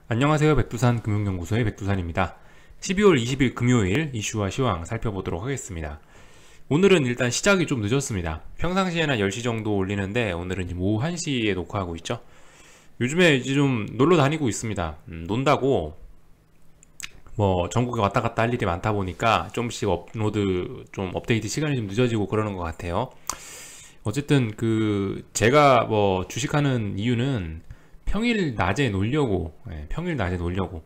안녕하세요. 백두산 금융연구소의 백두산입니다. 12월 20일 금요일 이슈와 시황 살펴보도록 하겠습니다. 오늘은 일단 시작이 좀 늦었습니다. 평상시에는 한 10시 정도 올리는데 오늘은 지금 오후 1시에 녹화하고 있죠. 요즘에 이제 좀 놀러 다니고 있습니다. 논다고 뭐 전국에 왔다 갔다 할 일이 많다 보니까 좀씩 업데이트 시간이 좀 늦어지고 그러는 것 같아요. 어쨌든 제가 뭐 주식하는 이유는 평일 낮에 놀려고, 평일 낮에 놀려고.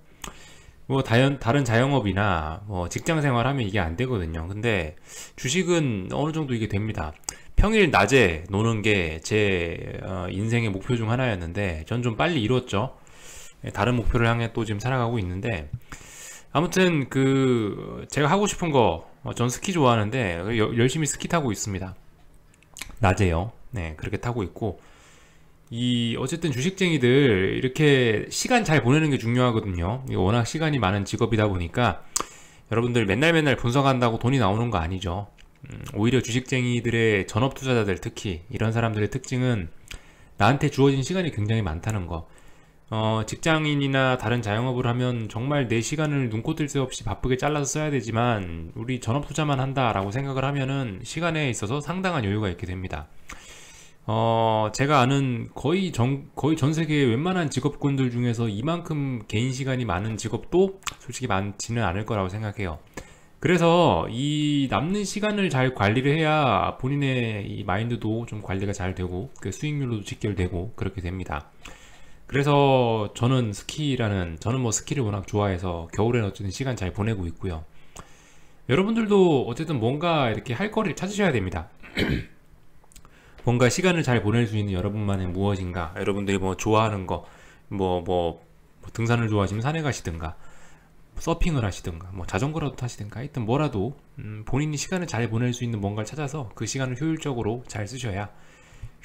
뭐 다른 자영업이나 뭐 직장 생활하면 이게 안 되거든요. 근데 주식은 어느 정도 이게 됩니다. 평일 낮에 노는 게 제 인생의 목표 중 하나였는데 전 좀 빨리 이뤘죠. 다른 목표를 향해 또 지금 살아가고 있는데, 아무튼 제가 하고 싶은 거, 전 스키 좋아하는데 열심히 스키 타고 있습니다. 낮에요. 네, 그렇게 타고 있고, 어쨌든 주식쟁이들 이렇게 시간 잘 보내는 게 중요하거든요. 이거 워낙 시간이 많은 직업이다 보니까 여러분들 맨날 분석한다고 돈이 나오는 거 아니죠. 오히려 주식쟁이들의 전업 투자자들, 특히 이런 사람들의 특징은 나한테 주어진 시간이 굉장히 많다는 거. 직장인이나 다른 자영업을 하면 정말 내 시간을 눈코 뜰 새 없이 바쁘게 잘라서 써야 되지만, 우리 전업 투자만 한다라고 생각을 하면은 시간에 있어서 상당한 여유가 있게 됩니다. 제가 아는 거의 전 세계의 웬만한 직업군들 중에서 이만큼 개인 시간이 많은 직업도 솔직히 많지는 않을 거라고 생각해요. 그래서 이 남는 시간을 잘 관리를 해야 본인의 이 마인드도 좀 관리가 잘 되고 그 수익률로도 직결되고 그렇게 됩니다. 그래서 저는 뭐 스키를 워낙 좋아해서 겨울에는 어쨌든 시간 잘 보내고 있고요. 여러분들도 어쨌든 뭔가 이렇게 할 거리를 찾으셔야 됩니다. 뭔가 시간을 잘 보낼 수 있는 여러분만의 무엇인가, 여러분들이 뭐 좋아하는 거, 뭐 등산을 좋아하시면 산에 가시든가, 서핑을 하시든가, 뭐 자전거라도 타시든가, 하여튼 뭐라도 본인이 시간을 잘 보낼 수 있는 뭔가를 찾아서 그 시간을 효율적으로 잘 쓰셔야,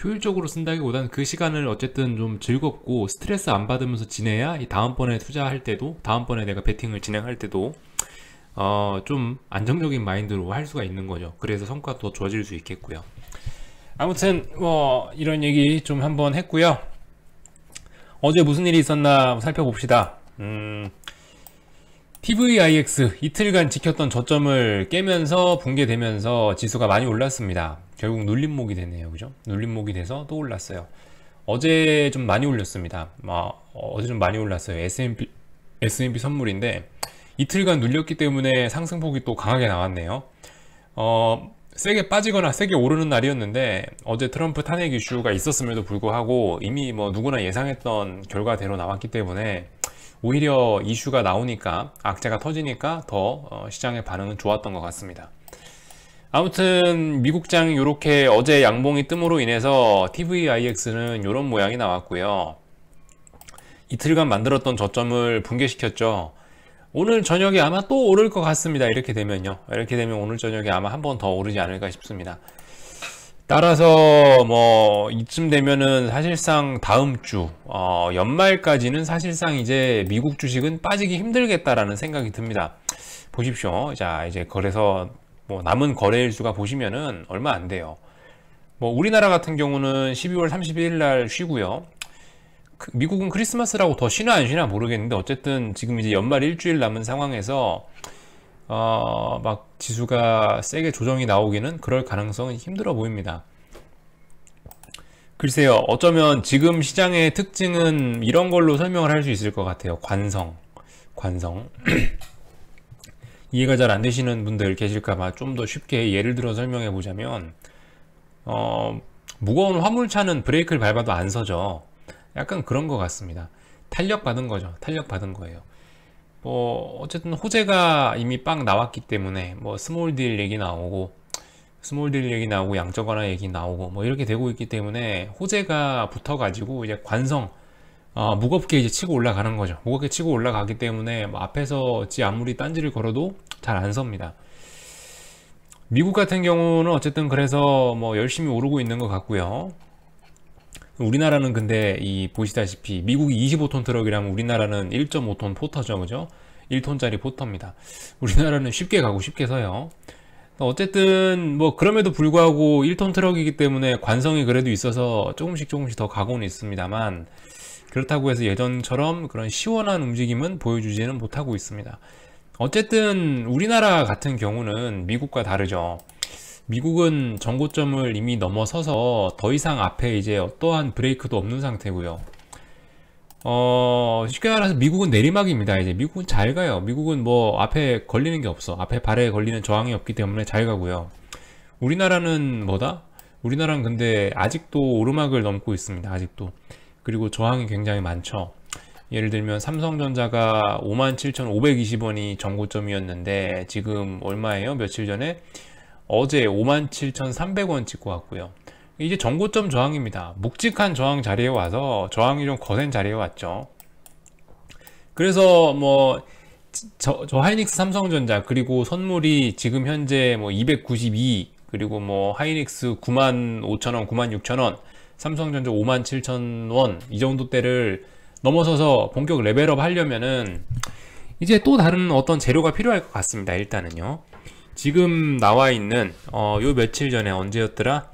효율적으로 쓴다기보다는 그 시간을 어쨌든 좀 즐겁고 스트레스 안 받으면서 지내야 이 다음번에 투자할 때도, 다음번에 내가 베팅을 진행할 때도 좀 안정적인 마인드로 할 수가 있는 거죠. 그래서 성과도 더 좋아질 수 있겠고요. 아무튼 뭐 이런 얘기 좀 한번 했고요. 어제 무슨 일이 있었나 살펴봅시다. TVIX 이틀간 지켰던 저점을 깨면서 붕괴되면서 지수가 많이 올랐습니다. 결국 눌림목이 됐네요. 그죠? 눌림목이 돼서 또 올랐어요. 어제 좀 많이 올렸습니다. 어제 좀 많이 올랐어요. S&P 선물인데 이틀간 눌렸기 때문에 상승폭이 또 강하게 나왔네요. 세게 빠지거나 세게 오르는 날이었는데, 어제 트럼프 탄핵 이슈가 있었음에도 불구하고 이미 뭐 누구나 예상했던 결과대로 나왔기 때문에 오히려 이슈가 나오니까, 악재가 터지니까 더 시장의 반응은 좋았던 것 같습니다. 아무튼 미국장 요렇게 어제 양봉이 뜸으로 인해서 TVIX는 요런 모양이 나왔고요. 이틀간 만들었던 저점을 붕괴시켰죠. 오늘 저녁에 아마 또 오를 것 같습니다. 이렇게 되면 오늘 저녁에 아마 한 번 더 오르지 않을까 싶습니다. 따라서 뭐 이쯤 되면은 사실상 다음 주 연말까지는 사실상 이제 미국 주식은 빠지기 힘들겠다라는 생각이 듭니다. 보십시오. 자, 이제 그래서 뭐 남은 거래일수가 보시면은 얼마 안 돼요. 뭐 우리나라 같은 경우는 12월 31일 날 쉬고요. 미국은 크리스마스라고 더 쉬나 안 쉬나 모르겠는데, 어쨌든 지금 이제 연말 일주일 남은 상황에서 막 지수가 세게 조정이 나오기는 그럴 가능성은 힘들어 보입니다. 글쎄요, 어쩌면 지금 시장의 특징은 이런 걸로 설명을 할 수 있을 것 같아요. 관성 이해가 잘 안 되시는 분들 계실까봐 좀 더 쉽게 예를 들어 설명해 보자면, 무거운 화물차는 브레이크를 밟아도 안 서죠. 약간 그런 것 같습니다. 탄력받은 거죠. 탄력받은 거예요. 뭐 어쨌든 호재가 이미 빵 나왔기 때문에 뭐 스몰 딜 얘기 나오고 양적 완화 얘기 나오고 뭐 이렇게 되고 있기 때문에, 호재가 붙어가지고 이제 무겁게 이제 치고 올라가는 거죠. 무겁게 치고 올라가기 때문에 뭐 앞에서 아무리 딴지를 걸어도 잘 안 섭니다. 미국 같은 경우는 어쨌든 그래서 뭐 열심히 오르고 있는 것 같고요. 우리나라는 근데 보시다시피 미국이 25톤 트럭이라면 우리나라는 1.5톤 포터죠. 그죠? 1톤짜리 포터입니다. 우리나라는 쉽게 가고 쉽게 서요. 어쨌든 뭐 그럼에도 불구하고 1톤 트럭이기 때문에 관성이 그래도 있어서 조금씩 더 가고는 있습니다만, 그렇다고 해서 예전처럼 그런 시원한 움직임은 보여주지는 못하고 있습니다. 어쨌든 우리나라 같은 경우는 미국과 다르죠. 미국은 전고점을 이미 넘어서서 더 이상 앞에 이제 어떠한 브레이크도 없는 상태고요. 쉽게 말해서 미국은 내리막입니다. 이제 미국은 잘 가요. 미국은 뭐 앞에 걸리는 게 없어. 앞에 발에 걸리는 저항이 없기 때문에 잘 가고요. 우리나라는 뭐다? 우리나라는 근데 아직도 오르막을 넘고 있습니다. 아직도. 그리고 저항이 굉장히 많죠. 예를 들면 삼성전자가 57,520원이 전고점이었는데 지금 얼마예요? 며칠 전에? 어제 57,300원 찍고 왔고요. 이제 전고점 저항입니다. 묵직한 저항 자리에 와서 저항이 좀 거센 자리에 왔죠. 그래서 뭐 저 하이닉스 삼성전자 그리고 선물이 지금 현재 뭐 292 그리고 뭐 하이닉스 95,000원 96,000원 삼성전자 57,000원 이 정도 대를 넘어서서 본격 레벨업 하려면은 이제 또 다른 어떤 재료가 필요할 것 같습니다. 일단은요. 지금 나와 있는 요 며칠 전에 언제였더라?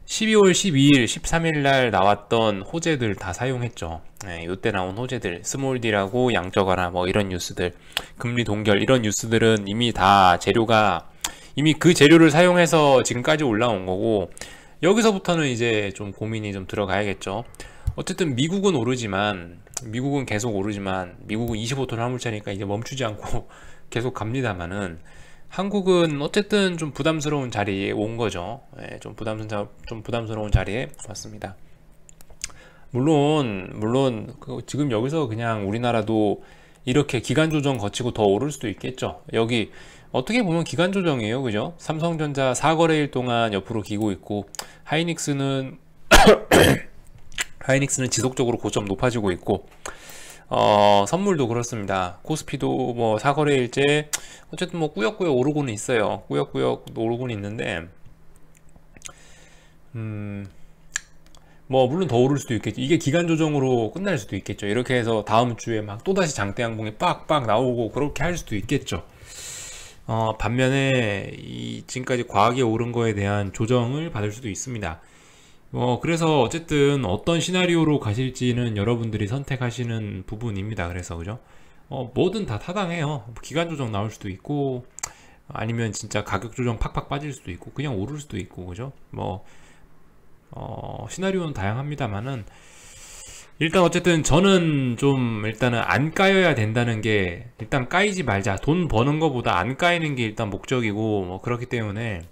12월 12일, 13일 날 나왔던 호재들 다 사용했죠. 네, 요때 나온 호재들, 스몰디라고 양적하라 뭐 이런 뉴스들, 금리 동결 이런 뉴스들은 이미 다 재료가 이미 그 재료를 사용해서 지금까지 올라온 거고 여기서부터는 이제 좀 고민이 좀 들어가야겠죠. 어쨌든 미국은 오르지만 미국은 계속 오르지만 미국은 25톤 화물차니까 이제 멈추지 않고 계속 갑니다만은 한국은 어쨌든 좀 부담스러운 자리에 온 거죠. 예, 좀 부담스러운 자리에 왔습니다. 물론 지금 여기서 그냥 우리나라도 이렇게 기간 조정 거치고 더 오를 수도 있겠죠. 여기 어떻게 보면 기간 조정이에요, 그죠? 삼성전자 4거래일 동안 옆으로 기고 있고 하이닉스는 지속적으로 고점 높아지고 있고 선물도 그렇습니다. 코스피도 뭐 4거래일째 어쨌든 뭐 꾸역꾸역 오르고는 있어요. 꾸역꾸역 오르고는 있는데 뭐 물론 더 오를 수도 있겠죠. 이게 기간 조정으로 끝날 수도 있겠죠. 이렇게 해서 다음 주에 막 또다시 장대 양봉이 빡빡 나오고 그렇게 할 수도 있겠죠. 반면에 지금까지 과하게 오른 거에 대한 조정을 받을 수도 있습니다. 그래서 어쨌든 어떤 시나리오로 가실지는 여러분들이 선택하시는 부분입니다. 그래서 그죠? 뭐든 다 타당해요. 기간 조정 나올 수도 있고 아니면 진짜 가격 조정 팍팍 빠질 수도 있고 그냥 오를 수도 있고 그죠? 시나리오는 다양합니다만은 일단 어쨌든 저는 좀 일단은 안 까여야 된다는 게 일단 까이지 말자. 돈 버는 거보다 안 까이는 게 일단 목적이고 뭐 그렇기 때문에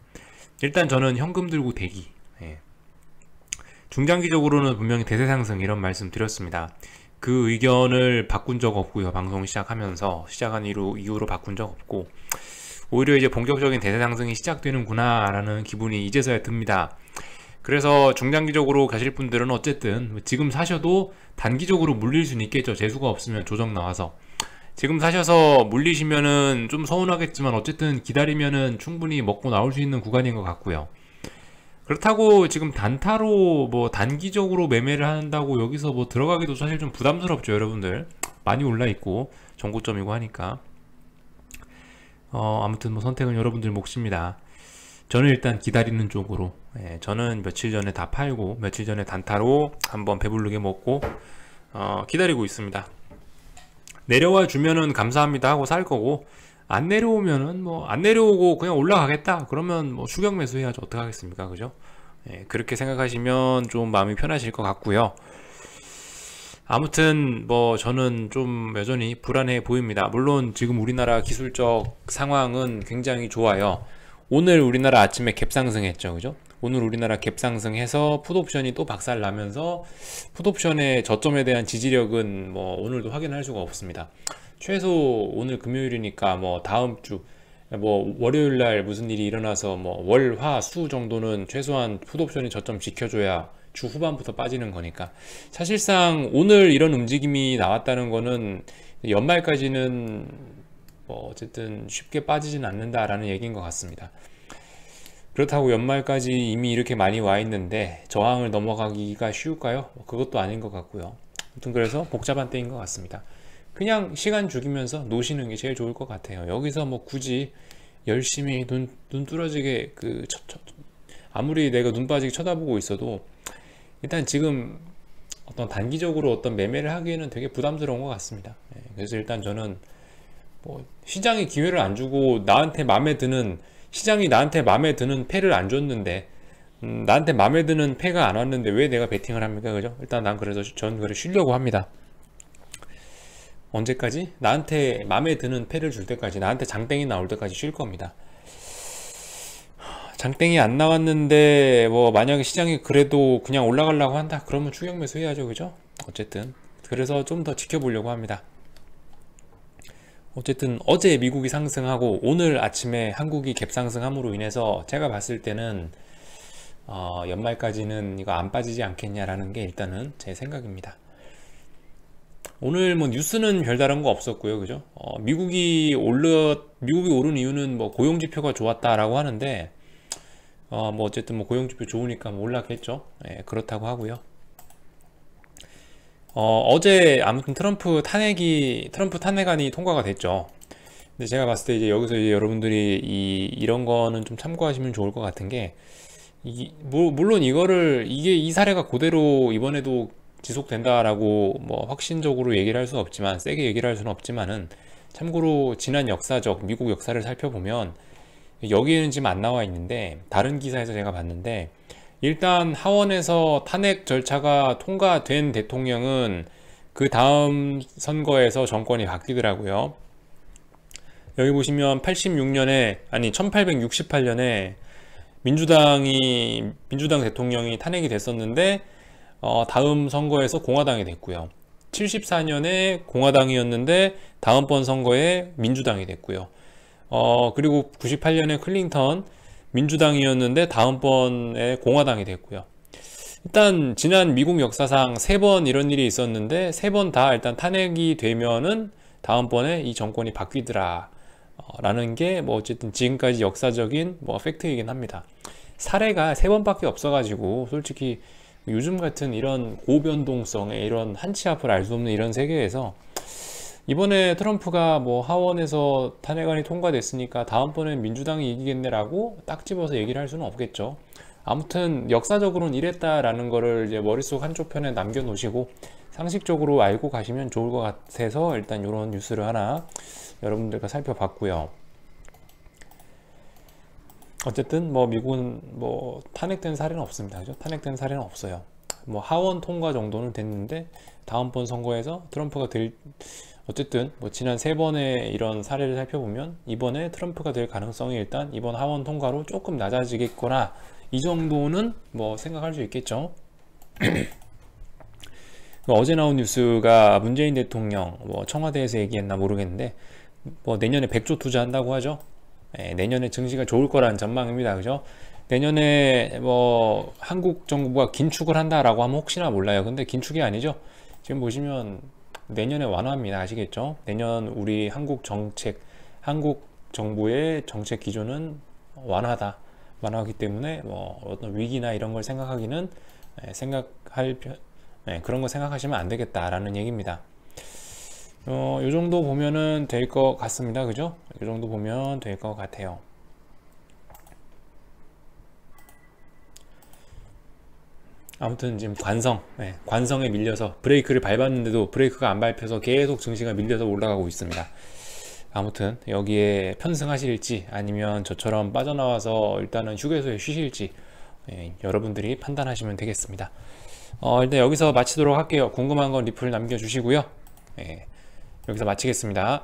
일단 저는 현금 들고 대기. 예. 중장기적으로는 분명히 대세 상승 이런 말씀 드렸습니다. 그 의견을 바꾼 적 없고요. 방송 시작하면서 시작한 이후로 바꾼 적 없고 오히려 이제 본격적인 대세 상승이 시작되는구나 라는 기분이 이제서야 듭니다. 그래서 중장기적으로 가실 분들은 어쨌든 지금 사셔도 단기적으로 물릴 수는 있겠죠. 재수가 없으면 조정 나와서 지금 사셔서 물리시면은 좀 서운하겠지만 어쨌든 기다리면은 충분히 먹고 나올 수 있는 구간인 것 같고요. 그렇다고 지금 단타로 뭐 단기적으로 매매를 한다고 여기서 뭐 들어가기도 사실 좀 부담스럽죠. 여러분들 많이 올라 있고 정고점이고 하니까 아무튼 뭐 선택은 여러분들 몫입니다. 저는 일단 기다리는 쪽으로 저는 며칠 전에 다 팔고 며칠 전에 단타로 한번 배부르게 먹고 기다리고 있습니다. 내려와 주면은 감사합니다 하고 살 거고 안 내려오면은 뭐 안 내려오고 그냥 올라가겠다 그러면 뭐 추격 매수 해야죠. 어떡 하겠습니까, 그죠? 그렇게 생각하시면 좀 마음이 편하실 것 같고요. 아무튼 뭐 저는 좀 여전히 불안해 보입니다. 물론 지금 우리나라 기술적 상황은 굉장히 좋아요. 오늘 우리나라 아침에 갭상승했죠, 그죠? 오늘 우리나라 갭상승해서 풋옵션이 또 박살나면서 풋옵션의 저점에 대한 지지력은 뭐 오늘도 확인할 수가 없습니다. 최소 오늘 금요일이니까 뭐 다음 주 뭐 월요일 날 무슨 일이 일어나서 뭐 월, 화, 수 정도는 최소한 풋옵션이 저점 지켜줘야 주 후반부터 빠지는 거니까 사실상 오늘 이런 움직임이 나왔다는 거는 연말까지는 뭐 어쨌든 쉽게 빠지진 않는다라는 얘기인 것 같습니다. 그렇다고 연말까지 이미 이렇게 많이 와 있는데 저항을 넘어가기가 쉬울까요? 그것도 아닌 것 같고요. 아무튼 그래서 복잡한 때인 것 같습니다. 그냥 시간 죽이면서 노시는 게 제일 좋을 것 같아요. 여기서 뭐 굳이 열심히 눈 뚫어지게 아무리 내가 눈 빠지게 쳐다보고 있어도 일단 지금 어떤 단기적으로 어떤 매매를 하기에는 되게 부담스러운 것 같습니다. 그래서 일단 저는 뭐 시장이 기회를 안 주고 시장이 나한테 마음에 드는 패를 안 줬는데, 나한테 마음에 드는 패가 안 왔는데 왜 내가 베팅을 합니까? 그죠? 일단 난 그래서 전 그래 쉬려고 합니다. 언제까지? 나한테 마음에 드는 패를 줄 때까지, 나한테 장땡이 나올 때까지 쉴 겁니다. 장땡이 안 나왔는데 뭐 만약에 시장이 그래도 그냥 올라가려고 한다 그러면 추격 매수 해야죠. 그죠? 어쨌든 그래서 좀 더 지켜보려고 합니다. 어쨌든 어제 미국이 상승하고 오늘 아침에 한국이 갭상승함으로 인해서 제가 봤을 때는 연말까지는 이거 안 빠지지 않겠냐라는 게 일단은 제 생각입니다. 오늘 뭐 뉴스는 별다른 거 없었고요. 그죠? 미국이 오른 이유는 뭐 고용지표가 좋았다라고 하는데, 뭐 어쨌든 뭐 고용지표 좋으니까 뭐 올랐겠죠. 예, 그렇다고 하고요. 어제 아무튼 트럼프 탄핵안이 통과가 됐죠. 근데 제가 봤을 때 이제 여기서 이제 여러분들이 이런 거는 좀 참고하시면 좋을 것 같은 게, 물론 이 사례가 그대로 이번에도 지속된다라고 뭐 확신적으로 얘기를 할 수 없지만, 세게 얘기를 할 수는 없지만은, 참고로 지난 미국 역사를 살펴보면 여기에는 지금 안 나와 있는데 다른 기사에서 제가 봤는데, 일단 하원에서 탄핵 절차가 통과된 대통령은 그 다음 선거에서 정권이 바뀌더라고요. 여기 보시면 1868년에 민주당 대통령이 탄핵이 됐었는데, 다음 선거에서 공화당이 됐고요. 74년에 공화당이었는데 다음번 선거에 민주당이 됐고요. 그리고 98년에 클린턴 민주당이었는데 다음번에 공화당이 됐고요. 일단 지난 미국 역사상 3번 이런 일이 있었는데 3번 다 일단 탄핵이 되면은 다음번에 이 정권이 바뀌더라 라는 게 뭐 어쨌든 지금까지 역사적인 뭐 팩트이긴 합니다. 사례가 3번밖에 없어가지고 솔직히 요즘 같은 이런 고변동성의 이런 한치 앞을 알 수 없는 이런 세계에서 이번에 트럼프가 뭐 하원에서 탄핵안이 통과됐으니까 다음번엔 민주당이 이기겠네라고 딱 집어서 얘기를 할 수는 없겠죠. 아무튼 역사적으로는 이랬다라는 거를 이제 머릿속 한쪽 편에 남겨놓으시고 상식적으로 알고 가시면 좋을 것 같아서 일단 이런 뉴스를 하나 여러분들과 살펴봤고요. 어쨌든 뭐 미국은 뭐 탄핵된 사례는 없습니다. 그죠? 탄핵된 사례는 없어요. 뭐 하원 통과 정도는 됐는데 다음번 선거에서 어쨌든 뭐 지난 3번의 이런 사례를 살펴보면 이번에 트럼프가 될 가능성이 일단 이번 하원 통과로 조금 낮아지겠거나 이 정도는 뭐 생각할 수 있겠죠. 어제 나온 뉴스가 문재인 대통령 뭐 청와대에서 얘기했나 모르겠는데 뭐 내년에 100조 투자한다고 하죠. 내년에 증시가 좋을 거라는 전망입니다. 그죠? 내년에 뭐 한국 정부가 긴축을 한다라고 하면 혹시나 몰라요. 근데 긴축이 아니죠. 지금 보시면 내년에 완화입니다. 아시겠죠? 내년 우리 한국 정부의 정책 기조는 완화하기 때문에 뭐 어떤 위기나 이런 걸 생각하기는 그런 거 생각하시면 안 되겠다라는 얘기입니다. 요 정도 보면은 될 것 같습니다. 그죠? 요 정도 보면 될 것 같아요. 아무튼 지금 관성에 밀려서 브레이크를 밟았는데도 브레이크가 안 밟혀서 계속 증시가 밀려서 올라가고 있습니다. 아무튼 여기에 편승하실지 아니면 저처럼 빠져나와서 일단은 휴게소에 쉬실지 여러분들이 판단하시면 되겠습니다. 일단 여기서 마치도록 할게요. 궁금한 건 리플 남겨주시고요. 여기서 마치겠습니다.